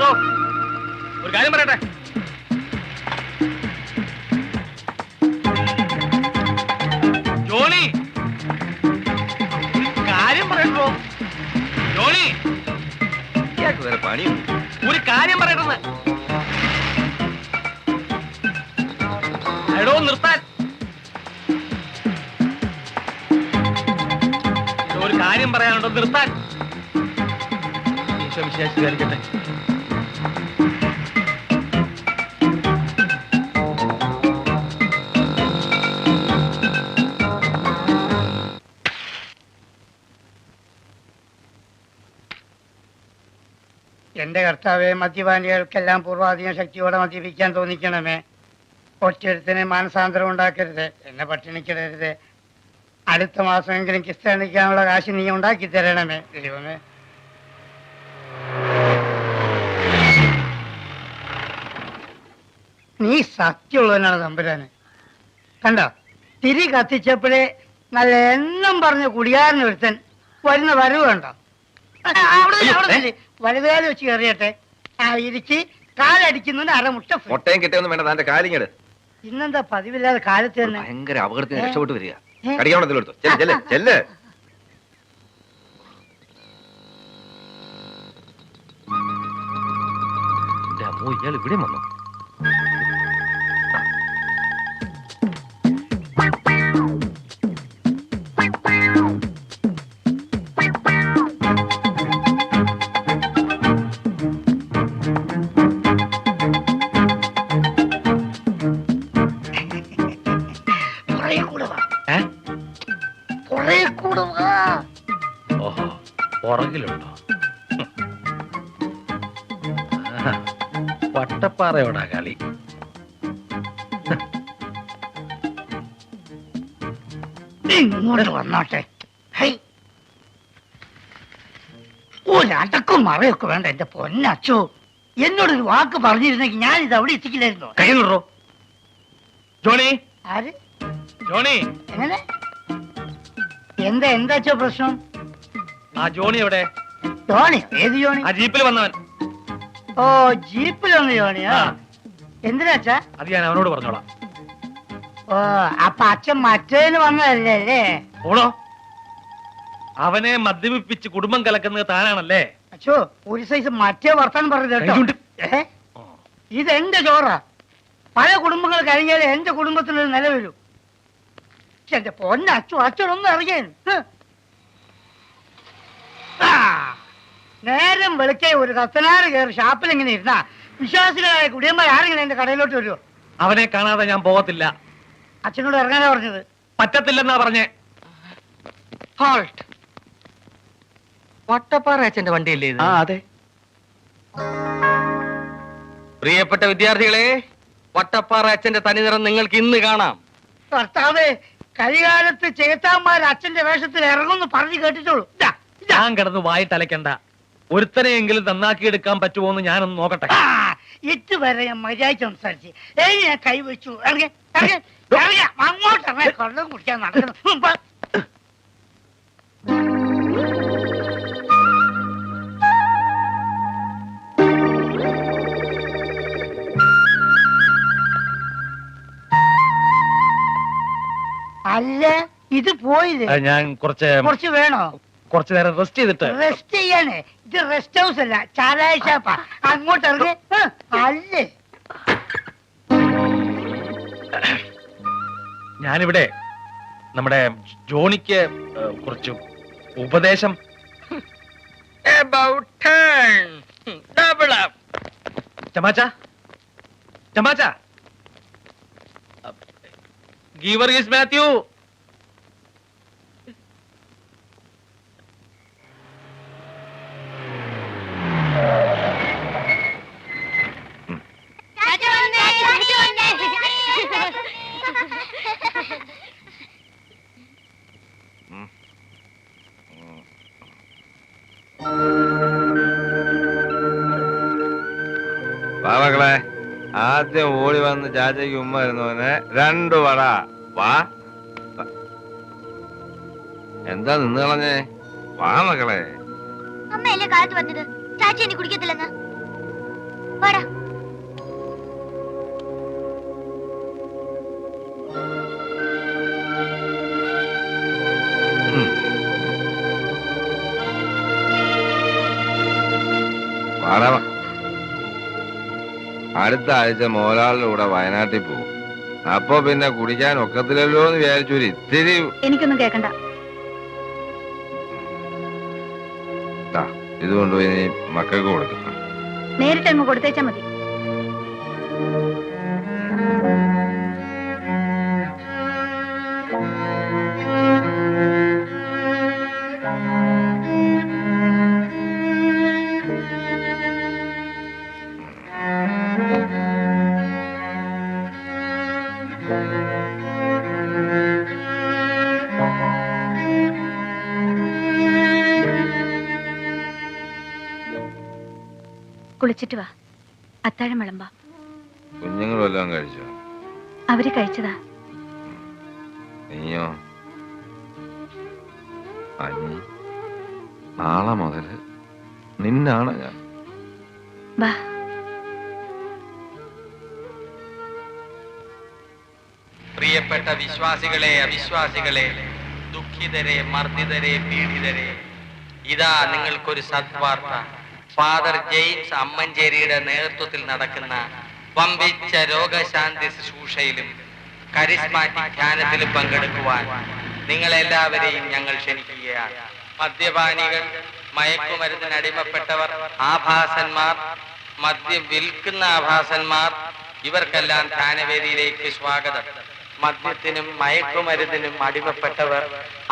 ഒരു കാര്യം പറയട്ടെ. ജോണി, കാര്യം പറയട്ടോ. ജോണി, വേറെ പണിയുണ്ട്. ഒരു കാര്യം പറയട്ടെന്ന്. എടോ നിർത്താൻ. ഒരു കാര്യം പറയാനുണ്ടോ, നിർത്താൻ. ഈശോ വിശേഷിക്കായിരിക്കട്ടെ. എന്റെ കർത്താവെ, മദ്യപാനികൾക്കെല്ലാം പൂർവാധികം ശക്തിയോടെ മദ്യപിക്കാൻ തോന്നിക്കണമേ. ഒറ്റെടുത്തിന് മാനസാന്തരം ഉണ്ടാക്കരുത്, എന്നെ പട്ടിണിക്കിടരുത്. അടുത്ത മാസമെങ്കിലും ക്രിസ്ത്യാനിക്കാനുള്ള കാശ് നീ ഉണ്ടാക്കി തരണമേ ദൈവമേ. നീ സത്യമുള്ളവനാണ് തമ്പുരാന്. കണ്ടോ, തിരി കത്തിച്ചപ്പോഴേ നല്ല എണ്ണം പറഞ്ഞ കുടിയാരന് ഒരുത്തൻ വരുന്ന വരവ് കണ്ടോ. അവിടെ വലുതാല് വെച്ച് കയറിയട്ടെ. ഇരിച്ച് കാലടിക്കുന്നതിന് അരമുട്ട മുട്ടയും കിട്ടിയൊന്നും വേണ്ട, തന്റെ കാലിങ്ങട്. ഇന്നെന്താ പതിവില്ലാതെ കാലത്ത് തന്നെ ഭയങ്കര അപകടത്തിന് രക്ഷപ്പെട്ട് വരിക. കടിക്കാവണത്തിലെടുത്തു. ചെല്ല് ചെല്ല്. ഇയാൾ ഇവിടെ വന്നു. ഓഹോ, പുറകിലുണ്ടോ? വട്ടപ്പാറയോടാ കളി. ഇങ്ങോട്ട് വന്നോട്ടെ. ഒരടക്കും മറയൊക്കെ വേണ്ട എന്റെ പൊന്നച്ചോ. എന്നോടൊരു വാക്ക് പറഞ്ഞിരുന്നെങ്കിൽ ഞാൻ ഇത് അവിടെ എത്തിക്കില്ലായിരുന്നോ? കയ്യിലുണ്ടോ ജോണി? ആര്? ജോണി. എങ്ങനെ? എന്താച്ചോ പ്രശ്നം? ആ ജോണി എവിടെ? ജോണി? ഏത് ജോണി? ആ ജീപ്പിൽ വന്നവൻ. ഓ, ജീപ്പിൽ വന്ന ജോണിയാ? എന്തിനാച്ചാ? അത് ഞാൻ അവനോട് പറഞ്ഞോളാം. ഓ, അപ്പൊ അച്ഛൻ മറ്റേന്ന് വന്നതല്ലേ അല്ലേ? ഓടോ, അവനെ മദ്യപിപ്പിച്ച് കുടുംബം കലക്കുന്നത് താനാണല്ലേ? അച്ഛോ, ഒരു സൈസ് മറ്റേ വർത്താനം പറഞ്ഞത് കേട്ടോ. ഇതെന്റെ ചോറാ. പല കുടുംബങ്ങൾ കഴിഞ്ഞാലേ എന്റെ കുടുംബത്തിനൊരു നില വരൂ. എന്റെ പൊന്നച്ചു, അച്ഛനൊന്നും അറിയാൻ. നേരം വെളുക്കേ ഒരു കത്തനാറ് കയറി ഷാപ്പിൽ എങ്ങനെ ഇരുന്നാ വിശ്വാസികളായ കുടിയന്മാർ ആരെങ്കിലും എന്റെ കടയിലോട്ട് വരുമോ? അവനെ കാണാതെ ഞാൻ പോകത്തില്ല. അച്ഛനോട് ഇറങ്ങാനാ പറഞ്ഞത്. പറ്റത്തില്ലെന്നാ പറഞ്ഞേ. ഹോൾട്ട്. വട്ടപ്പാറ അച്ഛന്റെ വണ്ടിയല്ലേ ഇത്? അതെ. പ്രിയപ്പെട്ട വിദ്യാർത്ഥികളെ, വട്ടപ്പാറ അച്ഛന്റെ തനിനിറം നിങ്ങൾക്ക് ഇന്ന് കാണാം. കർത്താവേ, കരികാലത്ത് ചേത്താന്മാർ അച്ഛന്റെ വേഷത്തിൽ ഇറങ്ങുന്നു പറഞ്ഞു കേട്ടിട്ടുള്ളൂ. ഞാൻ കിടന്ന് വായിട്ടലക്കണ്ട. ഒരുത്തനെയെങ്കിലും നന്നാക്കിയെടുക്കാൻ പറ്റുമോ എന്ന് ഞാനൊന്ന് നോക്കട്ടെ. ഇതുവരെ ഞാൻ മര്യാദ സംസാരിച്ച് ഞാൻ കൈവച്ചു. അങ്ങോട്ട് കൊള്ളം കുടിക്കാൻ നടക്കുന്നു. അല്ല, ഇത് പോയില്ലേ? ഞാൻ കുറച്ച് വേണോ? കുറച്ചു നേരം റെസ്റ്റ് ചെയ്തിട്ട്. റെസ്റ്റ് ചെയ്യാനേ? ഇത് റെസ്റ്റ് ഹൗസ് അല്ല, ചാരായ ഷാപ്പാ. അങ്ങോട്ട് ഇറങ്ങി. അല്ലേ, ഞാനിവിടെ നമ്മുടെ ജോണിക്ക് കുറച്ച് ഉപദേശം. ചമാച്ച, ചമാച്ച, ഗീവർഗീസ് മാത്യു. മക്കളെ, ആദ്യം ഓടി വന്ന് ചാച്ചയ്ക്ക് ഉമ്മ വരുന്നവന് 2 വട. വാ. എന്താ നിന്ന് കളഞ്ഞേ? വാ മക്കളെ. അമ്മയല്ലേ കാലത്ത് പറഞ്ഞത് ചാച്ചി എന്നെ കുടിക്കത്തില്ലെന്ന്? വാടാ. വാടാ. അടുത്ത ആഴ്ച മോഹൻലാലിന്റെ കൂടെ വയനാട്ടിൽ പോകും. അപ്പൊ പിന്നെ കുടിക്കാൻ ഒക്കത്തില്ലല്ലോ എന്ന് വിചാരിച്ചു ഇത്തിരി. എനിക്കൊന്നും കേക്കണ്ട. ഇത് കൊണ്ടുപോയി നീ മക്കൾക്ക് കൊടുക്കും. നേരിട്ട് അങ്ങ് കൊടുത്തേച്ചാ മതി. കുളിച്ചിട്ട് വാ, അത്താഴം വിളമ്പാ. കുഞ്ഞുങ്ങൾ വല്ലതും കഴിച്ചോ? അവര് കഴിച്ചതാ. നീയോ? അനി, നാളെ മുതല് നിന്നാണ് ഞാൻ. വാ. പ്രിയപ്പെട്ട വിശ്വാസികളെ, അവിശ്വാസികളെ, ദുഃഖിതരെ, മർദ്ദിതരെ, പീഡിതരെ, ഇതാ നിങ്ങൾക്കൊരു സദ്വാർത്ത. ഫാദർ ജെയിംസ് അമ്മഞ്ചേരിയുടെ നേതൃത്വത്തിൽ നടക്കുന്ന വമ്പിച്ച രോഗശാന്തി ശുശ്രൂഷയിലും കരിസ്മാറ്റിക് ധ്യാനത്തിലും പങ്കെടുക്കുവാൻ നിങ്ങളെല്ലാവരെയും ഞങ്ങൾ ക്ഷണിക്കുകയാണ്. മദ്യപാനികൾ, മയക്കുമരുന്നിന് അടിമപ്പെട്ടവർ, ആഭാസന്മാർ, മദ്യം വിൽക്കുന്ന ആഭാസന്മാർ, ഇവർക്കെല്ലാം ധ്യാനവേദിയിലേക്ക് സ്വാഗതം. മദ്യത്തിനും മയക്കുമരുന്നിനും അടിമപ്പെട്ടവർ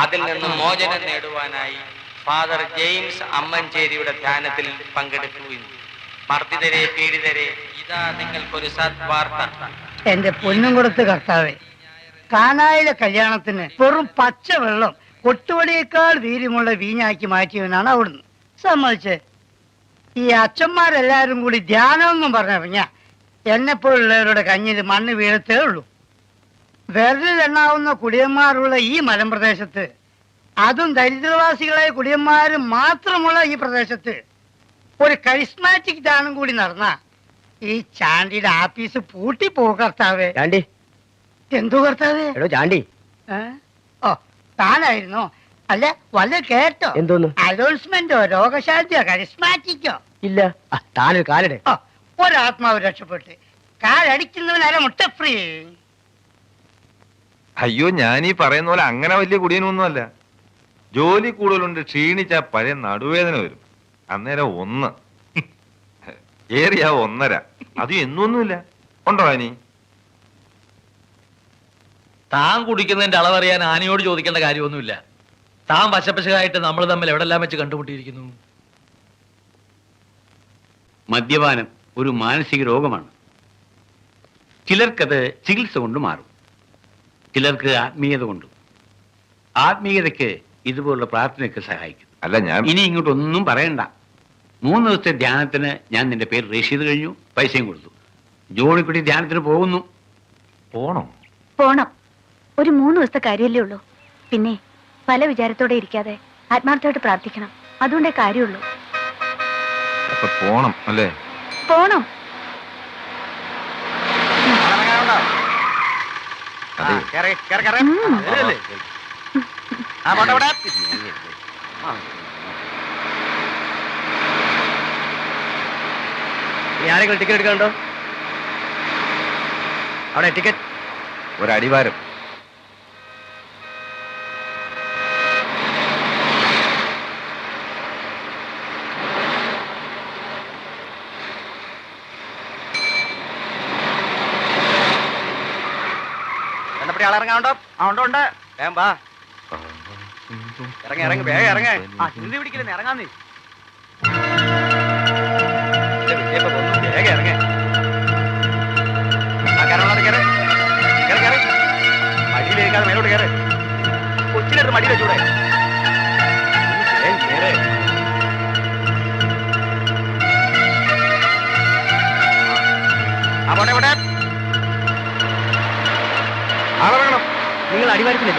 അതിൽ നിന്നും മോചനം നേടുവാനായി ഫാദർ ജെയിംസ് അമ്മഞ്ചേരിയുടെ ധ്യാനത്തിൽ പങ്കെടുക്കുകയും. മർദ്ദിതരെ, പീഡിതരെ, ഇതാ നിങ്ങൾക്കൊരു സദ്വാർത്ത. എന്റെ പൊന്നും കൊടുത്ത് കർത്താവേ, കാനായിലെ കല്യാണത്തിന് വെറും പച്ച വെള്ളം കൊട്ടുവടിയേക്കാൾ വീര്യമുള്ള വീഞ്ഞാക്കി മാറ്റിയവനാണ് അവിടുന്ന്. സമ്മതിച്ച് ഈ അച്ഛന്മാരെല്ലാരും കൂടി ധ്യാനം എന്നും പറഞ്ഞിറങ്ങിയ എന്നെപ്പോലുള്ളവരുടെ കഞ്ഞിൽ മണ്ണ് വീഴത്തേ ഉള്ളൂ. വിരലിലെണ്ണാവുന്ന കുടിയന്മാരുള്ള ഈ മലമ്പ്രദേശത്ത്, അതും ദരിദ്രവാസികളായ കുടിയന്മാര് മാത്രമുള്ള ഈ പ്രദേശത്ത് ഒരു കരിസ്മാറ്റിക് ദാനം കൂടി നടന്ന ഈ ചാണ്ടിയുടെ ആഫീസ് പൂട്ടി പോകും കർത്താവേ. ചാണ്ടി, എന്തോ കർത്താവേ? എടോ ചാണ്ടി. ഓ, താനായിരുന്നോ? അല്ല, വല്ല കേട്ടോ? എന്തോന്ന്? അനൗൺസ്മെന്റോ, രോഗശാന്തിയോ, കരിസ്മാറ്റിക്കോ? ഇല്ല. താനൊരു കാലിടെ. ഓ, ഒരാത്മാവ് രക്ഷപ്പെട്ട് കാലടിക്കുന്നവനര മുട്ട ഫ്രീ. അയ്യോ, ഞാനീ പറയുന്ന പോലെ അങ്ങനെ വലിയ കുടിയനൊന്നുമല്ല. ജോലി കൂടുതലുണ്ട്, ക്ഷീണിച്ച പഴയ നടുവേദന വരും. അന്നേരം 1 ഏറിയാ 1.5. അത് എന്നൊന്നുമില്ല. ഉണ്ടോ അനി? താൻ കുടിക്കുന്നതിന്റെ അളവറിയാൻ ആനയോട് ചോദിക്കേണ്ട കാര്യമൊന്നുമില്ല. താൻ വശപ്പശകായിട്ട് നമ്മൾ തമ്മിൽ എവിടെല്ലാം വെച്ച് കണ്ടുമുട്ടിയിരിക്കുന്നു. മദ്യപാനം ഒരു മാനസിക രോഗമാണ്. ചിലർക്കത് ചികിത്സ കൊണ്ട് മാറും, ചിലർക്ക് ആത്മീയത കൊണ്ടും. ആത്മീയതയ്ക്ക് ഇതുപോലുള്ള പ്രാർത്ഥനയൊക്കെ സഹായിക്കും. അല്ല, ഞാൻ ഇനി ഇങ്ങോട്ടൊന്നും പറയണ്ട. 3 ദിവസത്തെ ധ്യാനത്തിന് ഞാൻ നിന്റെ പേര് രജിസ്റ്റർ ചെയ്ത് കഴിഞ്ഞു, പൈസയും കൊടുത്തു. ജോണിക്കുട്ടി ധ്യാനത്തിന് പോകുന്നു. പോണോ? പോണം. ഒരു 3 ദിവസത്തെ കാര്യമല്ലേ ഉള്ളൂ. പിന്നെ പല വിചാരത്തോടെ ഇരിക്കാതെ ആത്മാർത്ഥമായിട്ട് പ്രാർത്ഥിക്കണം. അതുകൊണ്ടേ കാര്യമുള്ളൂ. അപ്പൊ പോണം അല്ലേ? പോണം. അതെ. ഇനി ആരെങ്കിലും ടിക്കറ്റ് എടുക്കാനുണ്ടോ? അവിടെ ടിക്കറ്റ്. ഒരടിവാരം. എന്നപ്പടി ആളിറങ്ങാനുണ്ടോ? ആ ഉണ്ട് ഉണ്ട്. വേഗം വാ. ഇറങ്ങി ഇറങ്ങി വേഗം ഇറങ്ങ. ആ ഹിന്ദി പിടിക്കില്ലെന്ന് ഇറങ്ങാൻ. നീ വേഗം ഇറങ്ങ. ആ കയറാനുള്ളത് കയറി കയറി കയറി. മടിയിലേക്കാതെ മേലോട്ട് കയറി. കൊച്ചിലെടുത്ത് മടിയിൽ വെച്ചൂടെ? കയറി. അവിടെ ഇവിടെ ആളിറങ്ങണം. നിങ്ങൾ അടിവാരത്തില്ലേ?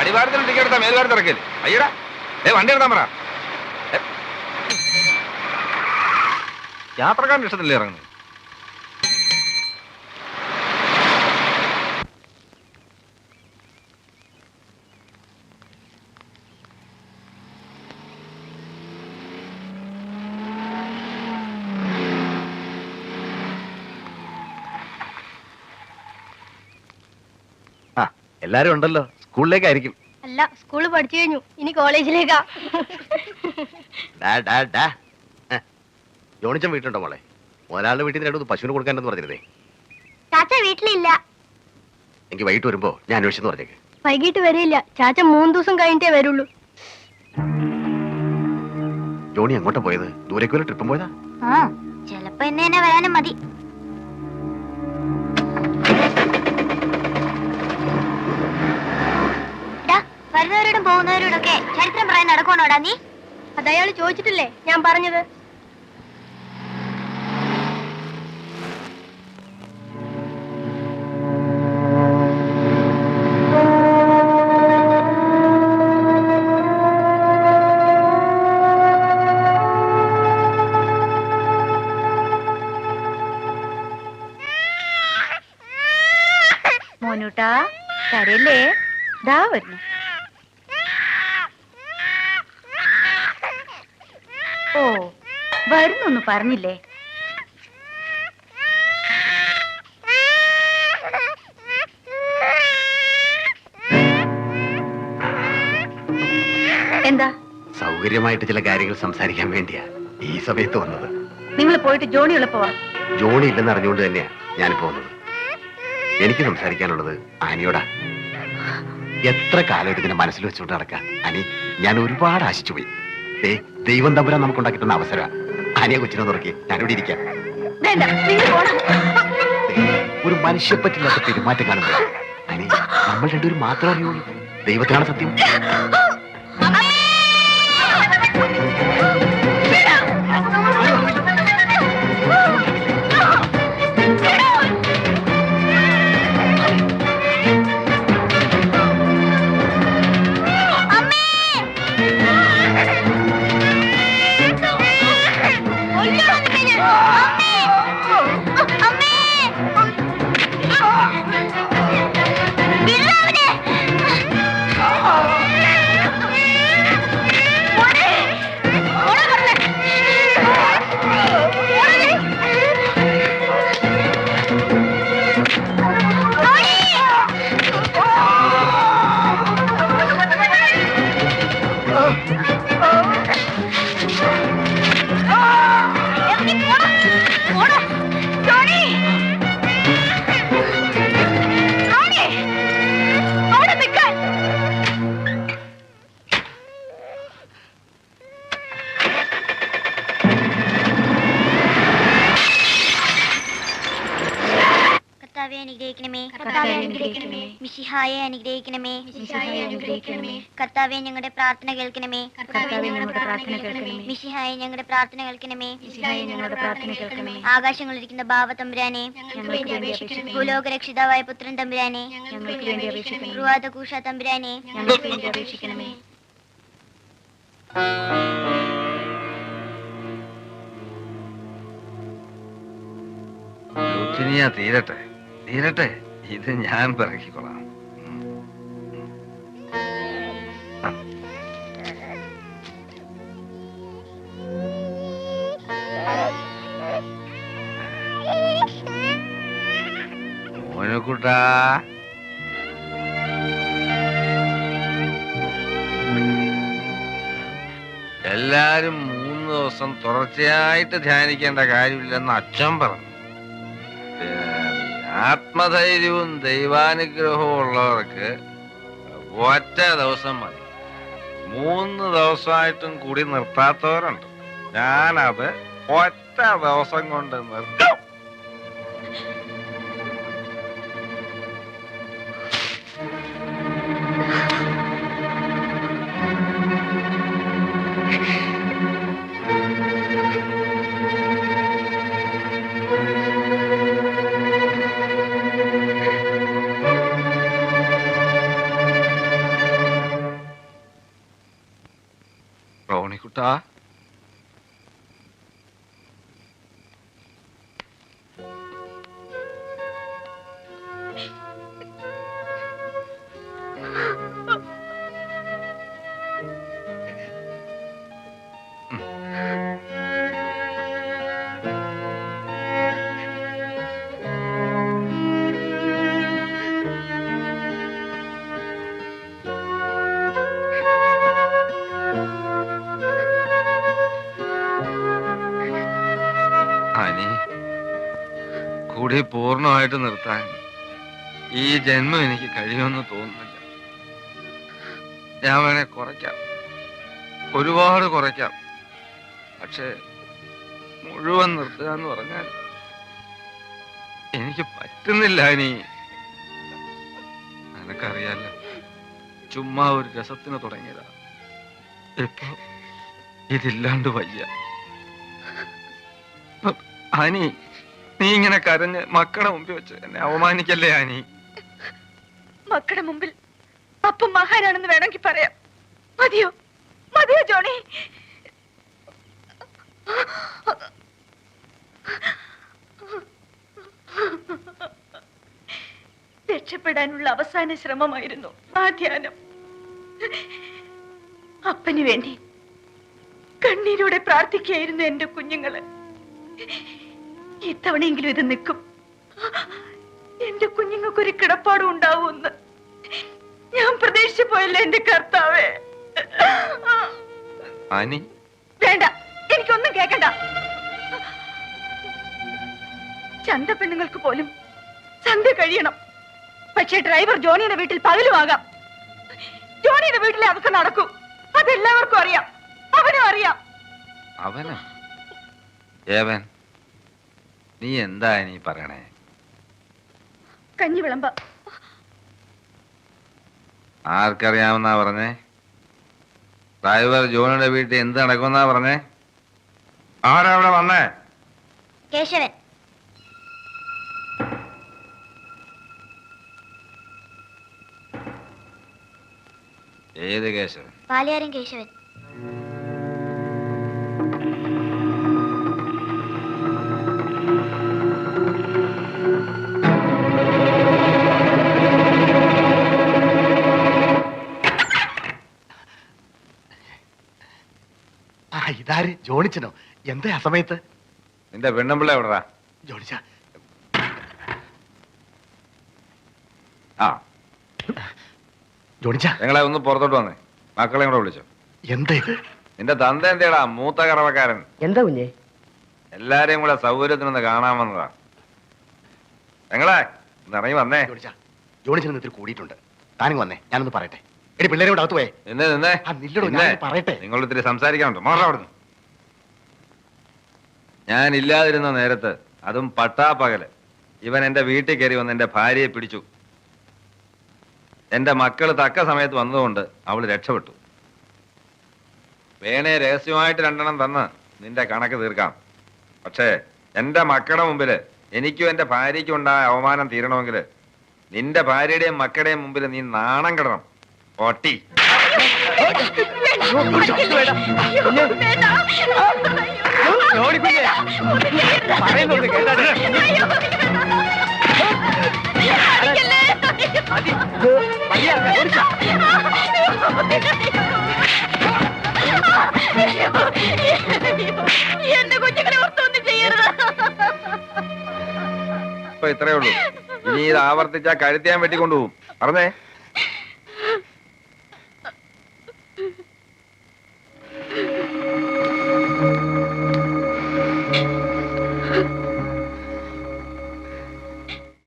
അടിവാരത്തിന് ടിക്കറ്റ് എടുത്താ മേൽവാരത്ത് ഇറക്കല്. അയ്യടാ, വണ്ടി എടുത്താൻ പറ. യാത്രക്കാരൻ്റെ ഇഷ്ടത്തില്ലേ ഇറങ്ങുന്നത്? എല്ലാരും ഉണ്ടല്ലോ, സ്കൂളിലേക്കായിരിക്കും. അല്ല, സ്കൂള് പഠിച്ചു കഴിഞ്ഞു, ഇനി കോളേജിലേക്കാ. ജോണിച്ചൻ വീട്ടിലുണ്ടോ മോളെ? ഒരാളുടെ വീട്ടിൽ നിന്ന് 2 പശുവിന് കൊടുക്കാനെന്ന് പറഞ്ഞിരുന്നേ. ചാച്ച വീട്ടിലില്ല. എനിക്ക് വൈകിട്ട് വരുമ്പോ ഞാൻ അന്വേഷിച്ചെന്ന് പറഞ്ഞേക്ക്. വൈകിട്ട് വരില്ല, ചാച്ച 3 ദിവസം കഴിഞ്ഞിട്ടേ വരുള്ളൂ. ജോണി എങ്ങോട്ടാ പോയത്? ദൂരേക്ക് വല്ല ട്രിപ്പും പോയതാ? ചെലപ്പോ എന്നെ തന്നെ വരാനും മതി. വരുന്നവരോടും പോകുന്നവരോടൊക്കെ ചരിത്രം പറയാൻ നടക്കണോടാ നീ? അതയാള് ചോദിച്ചിട്ടില്ലേ ഞാൻ പറഞ്ഞത്? മോനൂട്ടാ, കരയല്ലേ? ദാ വരുന്നു. ഓ, വരുന്നൊന്ന് പറഞ്ഞില്ലേ? എന്താ? സൗകര്യമായിട്ട് ചില കാര്യങ്ങൾ സംസാരിക്കാൻ വേണ്ടിയാ ഈ സമയത്ത് വന്നത്. നിങ്ങൾ പോയിട്ട് ജോണി ഉള്ളപ്പോ വാ. ജോണി ഇല്ലെന്ന് അറിഞ്ഞുകൊണ്ട് തന്നെയാ ഞാനിപ്പോ വന്നത്. എനിക്ക് സംസാരിക്കാനുള്ളത് ആനിയോടാ. എത്ര കാലം ഇതിനെ മനസ്സിൽ വെച്ചുകൊണ്ട് നടക്കാം അനി? ഞാൻ ഒരുപാട് ആശിച്ചു പോയി. ദൈവം തമ്പുരാൻ നമുക്കുണ്ടാക്കി തന്ന അവസരം. ആനിയെ കൊച്ചിനെ തുറക്കി ഞാനിവിടെ ഇരിക്കാം. വേണ്ട, നിങ്ങൾ പോണം. ഒരു മനുഷ്യപ്പറ്റില്ലാത്ത പെരുമാറ്റം കാണുമ്പോൾ അനി, നമ്മൾ രണ്ടുപേരും മാത്രമേ അറിയുള്ളൂ. ദൈവത്തിനാണ് സത്യം. മിശിഹായെ അനുഗ്രഹിക്കണമേ. കർത്താവേ ഞങ്ങളുടെ പ്രാർത്ഥന കേൾക്കണമേ. മിശിഹായെ ഞങ്ങളുടെ പ്രാർത്ഥന കേൾക്കണമേ. ആകാശങ്ങളിരിക്കുന്ന ഭാവതമ്പുരാനെ, ഭൂലോക രക്ഷിതാവായ പുത്രൻ തമ്പുരാനെ, റുവാദകൂഷ തമ്പുരാനെ, തീരട്ടെ തീരട്ടെ, ഇത് ഞാൻ പിറക്കിക്കൊള്ളാം. മോനുകുട്ടാ, എല്ലാരും 3 ദിവസം തുടർച്ചയായിട്ട് ധ്യാനിക്കേണ്ട കാര്യമില്ലെന്ന് അച്ഛൻ പറഞ്ഞു. ആത്മധൈര്യവും ദൈവാനുഗ്രഹവും ഉള്ളവർക്ക് ഒറ്റ ദിവസം മതി. 3 ദിവസമായിട്ടും കൂടി നിർത്താത്തവരുണ്ട്. ഞാനത് ഒറ്റ ദിവസം കൊണ്ട് നിർത്തും. റോണിക്കുട്ടാ, കുടി പൂർണ്ണമായിട്ട് നിർത്താൻ ഈ ജന്മം എനിക്ക് കഴിയുമെന്ന് തോന്നുന്നില്ല. ഞാൻ വേണേ കുറയ്ക്കാം, ഒരുപാട് കുറയ്ക്കാം. പക്ഷെ മുഴുവൻ നിർത്തുക എന്ന് പറഞ്ഞാൽ എനിക്ക് പറ്റുന്നില്ല. ഇനി നിനക്കറിയാലോ, ചുമ്മാ ഒരു രസത്തിന് തുടങ്ങിയതാ. ഇപ്പൊ ഇതില്ലാണ്ട് വയ്യ. ആനി, നീ ഇങ്ങനെ കരഞ്ഞ് മക്കളുടെ മുമ്പിൽ വെച്ച് എന്നെ അവമാനിക്കല്ലേ ആനി? മക്കളുടെ മുമ്പിൽ അപ്പം മഹാനാണെന്ന് വേണമെങ്കിൽ പറയാം. മതിയോ മതിയോ ജോണി? രക്ഷപ്പെടാനുള്ള അവസാന ശ്രമമായിരുന്നു ആ ധ്യാനം. അപ്പന് വേണ്ടി കണ്ണീരോടെ പ്രാർത്ഥിക്കുകയായിരുന്നു എന്റെ കുഞ്ഞുങ്ങള്. ഇത്തവണയെങ്കിലും ഇത് നിൽക്കും, എന്റെ കുഞ്ഞുങ്ങൾക്കൊരു കിടപ്പാടും ഉണ്ടാവുമെന്ന് ഞാൻ പ്രതീക്ഷിച്ചു പോയല്ലോ എന്റെ കർത്താവേ. വേണ്ട, എനിക്കൊന്നും കേക്കണ്ട. ചന്ത പെണ്ണുങ്ങൾക്ക് പോലും സന്ധ്യ കഴിയണം. പക്ഷേ ഡ്രൈവർ ജോണിയുടെ വീട്ടിൽ പകലുമാകാം. ജോണിയുടെ വീട്ടിലെ അതൊക്കെ നടക്കൂ. അതെല്ലാവർക്കും അറിയാം, അവനും അറിയാം. അവനോ? ഏവൻ, നീ എന്താ നീ പറയണേ? കഞ്ഞി വിളമ്പ. ആർക്കറിയാമെന്നാ പറഞ്ഞേ? ഡ്രൈവർ ജോണിയുടെ വീട്ടിൽ എന്ത് നടക്കുമെന്നാ പറഞ്ഞേ? ആരാ അവിടെ വന്നേ? കേശവൻ. ഏത് കേശവൻ? പാലിയാരൻ കേശവൻ. ഇതാര്? ജോണിച്ചനോ? എന്താ ആ സമയത്ത്? നിന്റെ പെണ്ണുമ്പിള്ള എവിടാ? ജോണിച്ച, ആ ജോണിച്ച, നിങ്ങളെ ഒന്ന് പുറത്തോട്ട് വന്നേ. മക്കളെ കൂടെ വിളിച്ചോ. എന്താ ഇത്? നിന്റെ തന്ത എന്തേടാ മൂത്ത കറവക്കാരൻ? എന്താ കുഞ്ഞേ? എല്ലാരെയും കൂടെ സൗകര്യത്തിനൊന്ന് കാണാൻ വന്നതാ. നിങ്ങളെ ഇറങ്ങി വന്നേ. ജോണിച്ച, ജോണിച്ചൻ ഇത്തിരി കൂടിയിട്ടുണ്ട്. താനിങ് വന്നേ, ഞാനൊന്ന് പറയട്ടെ. എടി പിള്ളേരെ കൂടെ അകത്ത് പോയേ. നിന്നേ പറയട്ടെ. നിങ്ങൾ ഇത്തിരി സംസാരിക്കാനുണ്ട്. മാറാ അവിടുന്ന്. ഞാൻ ഇല്ലാതിരുന്ന നേരത്ത്, അതും പട്ടാപ്പകല്, ഇവൻ എന്റെ വീട്ടിൽ കയറി വന്ന് എന്റെ ഭാര്യയെ പിടിച്ചു. എന്റെ മക്കള് തക്ക സമയത്ത് വന്നതുകൊണ്ട് അവള് രക്ഷപ്പെട്ടു. വേണേ രഹസ്യമായിട്ട് 2 തന്ന് നിന്റെ കണക്ക് തീർക്കാം. പക്ഷേ എന്റെ മക്കളുടെ മുമ്പില് എനിക്കും എന്റെ ഭാര്യയ്ക്കും ഉണ്ടായ അവമാനം തീരണമെങ്കിൽ നിന്റെ ഭാര്യയുടെയും മക്കളുടെയും മുമ്പിൽ നീ നാണം കെടണം. ഒട്ടി എന്റെ കുഞ്ഞുങ്ങളെ ഓർത്തൊന്നും ചെയ്യരുത്. ഇപ്പൊ ഇത്രയേ ഉള്ളൂ. ഇനി ഇത് ആവർത്തിച്ചാ കഴുത്തിയാൻ വെട്ടിക്കൊണ്ടുപോകും. പറഞ്ഞേ.